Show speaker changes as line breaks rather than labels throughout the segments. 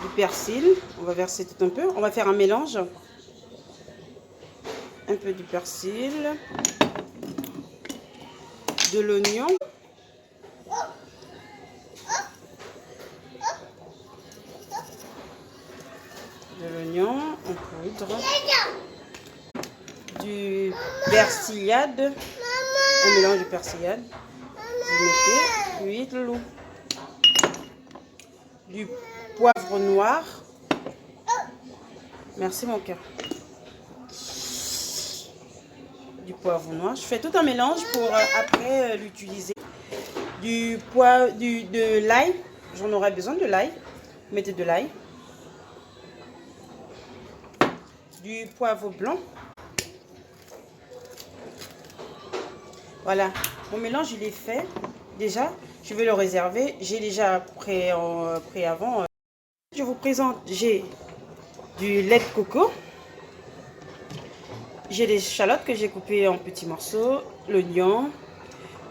du persil. On va verser tout un peu. On va faire un mélange. Un peu du persil. De l'oignon. De l'oignon en poudre. Du persillade. Un mélange de persillade. Vous mettez l'huile. Du poivre noir. Merci mon cœur. Du poivre noir. Je fais tout un mélange pour après l'utiliser. De l'ail. J'en aurai besoin de l'ail. Vous mettez de l'ail. Du poivre blanc. Voilà. Mon mélange il est fait. Déjà, je vais le réserver. J'ai déjà pris avant. Je vous présente, j'ai du lait de coco. J'ai des échalotes que j'ai coupées en petits morceaux. L'oignon,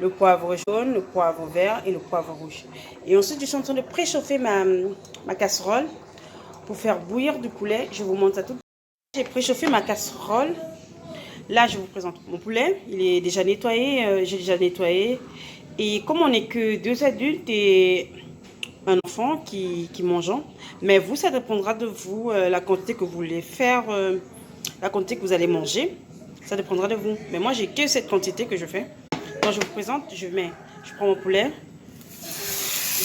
le poivre jaune, le poivre vert et le poivre rouge. Et ensuite, je suis en train de préchauffer ma casserole pour faire bouillir du poulet. Je vous montre ça tout de suite. J'ai préchauffé ma casserole. Là, je vous présente mon poulet. Il est déjà nettoyé. J'ai déjà nettoyé. Et comme on n'est que 2 adultes et un enfant qui mangeant, mais vous, ça dépendra de vous, la quantité que vous voulez faire, la quantité que vous allez manger. Ça dépendra de vous. Mais moi, j'ai que cette quantité que je fais. Quand je vous présente, je prends mon poulet.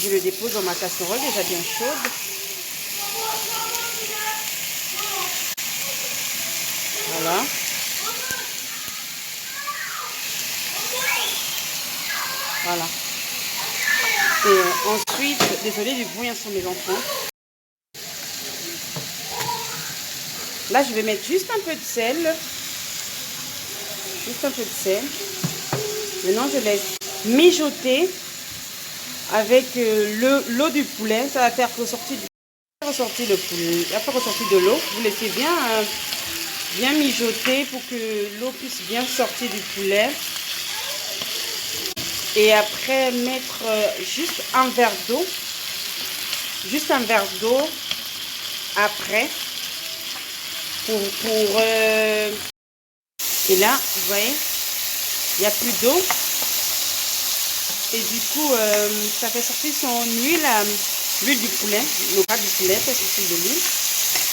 Je le dépose dans ma casserole déjà bien chaude. Voilà. Voilà. Et ensuite, désolé du bruit, sont mes enfants. Là, je vais mettre juste un peu de sel. Juste un peu de sel. Maintenant, je laisse mijoter avec l'eau du poulet. Ça va faire ressortir le poulet. Ça va faire ressortir de l'eau. Vous laissez bien mijoter pour que l'eau puisse bien sortir du poulet. Et après, mettre juste un verre d'eau. Juste un verre d'eau après. Et là, vous voyez, il n'y a plus d'eau. Et du coup, ça fait sortir son huile, l'huile du poulet. Le gras du poulet fait sortir de l'huile.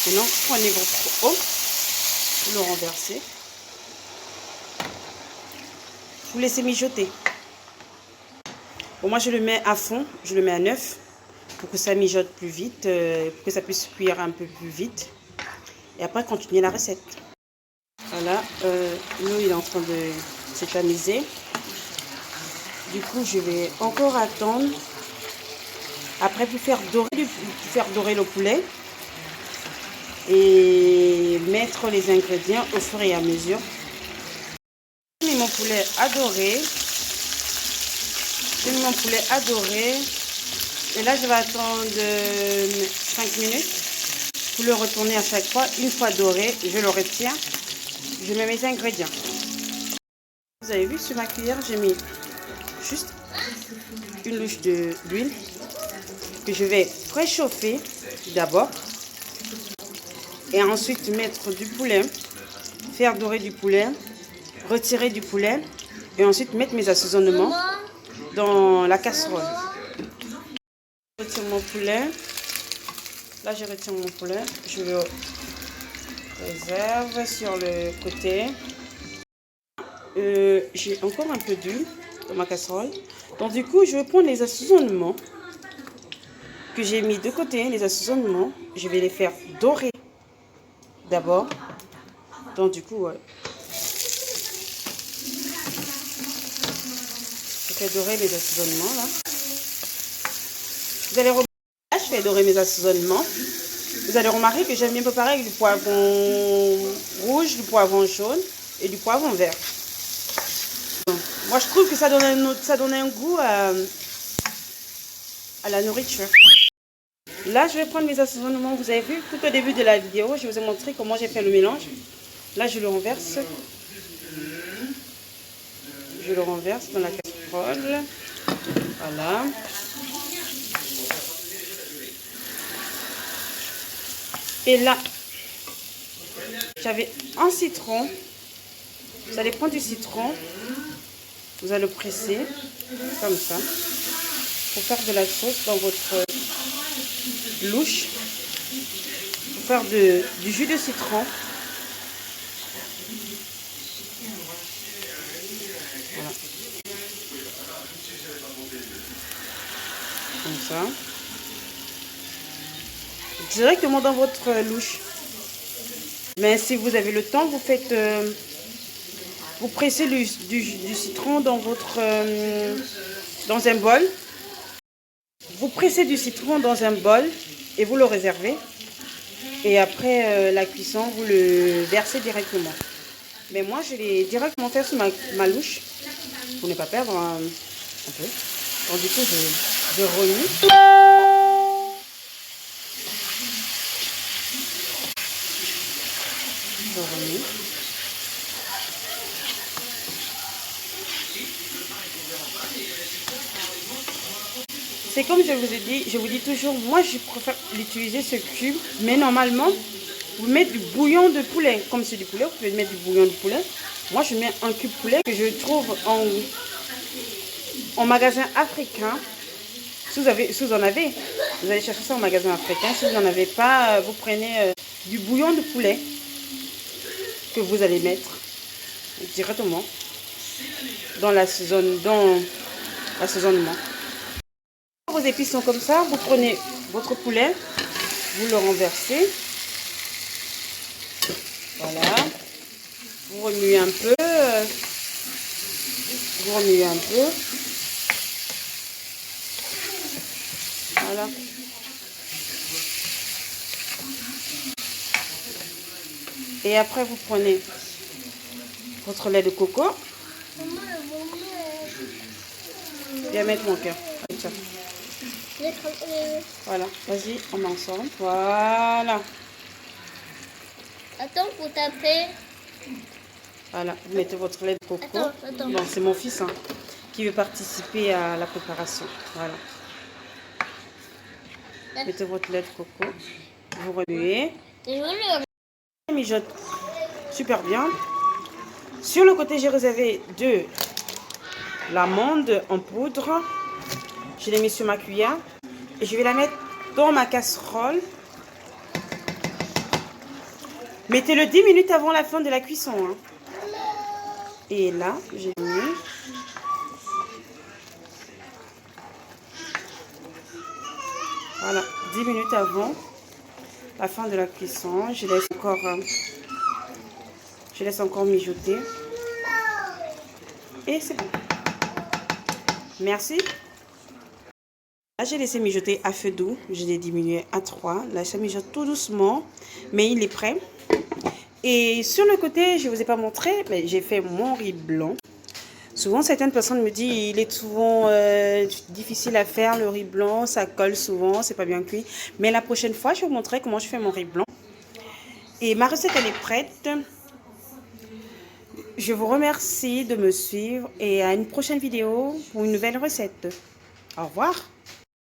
Maintenant, prenez votre eau. Vous le renversez. Vous laissez mijoter. Bon, moi, je le mets à fond. Je le mets à 9 pour que ça mijote plus vite, pour que ça puisse cuire un peu plus vite. Et après, continuer la recette. Voilà, l'eau il est en train de se tamiser. Du coup, je vais encore attendre. Après, pour faire dorer le poulet. Et mettre les ingrédients au fur et à mesure. J'ai mis mon poulet adoré. J'ai mis mon poulet adoré. Et là, je vais attendre 5 minutes. Pour le retourner à chaque fois. Une fois doré, je le retire. Je mets mes ingrédients. Vous avez vu sur ma cuillère, j'ai mis juste une louche d'huile que je vais préchauffer d'abord. Et ensuite mettre du poulet, faire dorer du poulet, retirer du poulet et ensuite mettre mes assaisonnements dans la casserole. Je retire mon poulet. Là, je retire mon poulet. Je le réserve sur le côté. J'ai encore un peu d'huile dans ma casserole. Donc du coup, je vais prendre les assaisonnements que j'ai mis de côté. Les assaisonnements, je vais les faire dorer d'abord. Donc du coup, ouais. Je fais dorer mes assaisonnements là. Vous allez remarquer, là, je fais dorer mes assaisonnements. Vous allez remarquer que j'aime bien préparer avec du poivron rouge, du poivron jaune et du poivron vert. Donc, moi, je trouve que ça donne un goût à la nourriture. Là, je vais prendre mes assaisonnements. Vous avez vu, tout au début de la vidéo, je vous ai montré comment j'ai fait le mélange. Là, je le renverse. Je le renverse dans la casserole. Voilà. Et là, j'avais un citron. Vous allez prendre du citron. Vous allez le presser comme ça pour faire de la sauce dans votre louche. Pour faire du jus de citron. Voilà. Comme ça. Directement dans votre louche. Mais si vous avez le temps, vous faites... vous pressez du citron dans votre... dans un bol. Vous pressez du citron dans un bol et vous le réservez. Et après la cuisson, vous le versez directement. Mais moi, je l'ai directement fait sur ma louche pour ne pas perdre un peu. Donc du coup, je remue. Je remue. C'est comme je vous ai dit, je vous dis toujours, moi je préfère l'utiliser ce cube, mais normalement, vous mettez du bouillon de poulet. Comme c'est du poulet, vous pouvez mettre du bouillon de poulet. Moi je mets un cube poulet que je trouve en magasin africain. Si vous en avez, vous allez chercher ça en magasin africain. Si vous n'en avez pas, vous prenez du bouillon de poulet que vous allez mettre directement dans l'assaisonnement. Vos épices sont comme ça, vous prenez votre poulet, vous le renversez, voilà, vous remuez un peu, voilà. Et après vous prenez votre lait de coco. Viens mettre mon cœur. Voilà, vas-y, on met ensemble. Voilà.
Attends, pour taper.
Voilà, vous mettez votre lait de coco.
Attends.
Bon, c'est mon fils qui veut participer à la préparation. Voilà. Mettez votre lait de coco. Vous remuez. Mijote super bien. Sur le côté, j'ai réservé de l'amande en poudre. Je l'ai mis sur ma cuillère et je vais la mettre dans ma casserole. Mettez-le 10 minutes avant la fin de la cuisson. Hein. Et là, j'ai mis. Voilà, 10 minutes avant la fin de la cuisson. Je laisse encore mijoter. Et c'est bon. Merci. Là, j'ai laissé mijoter à feu doux. Je l'ai diminué à 3. Là, ça mijote tout doucement. Mais il est prêt. Et sur le côté, je ne vous ai pas montré, mais j'ai fait mon riz blanc. Souvent, certaines personnes me disent il est souvent difficile à faire, le riz blanc. Ça colle souvent, c'est pas bien cuit. Mais la prochaine fois, je vais vous montrer comment je fais mon riz blanc. Et ma recette, elle est prête. Je vous remercie de me suivre et à une prochaine vidéo pour une nouvelle recette. Au revoir.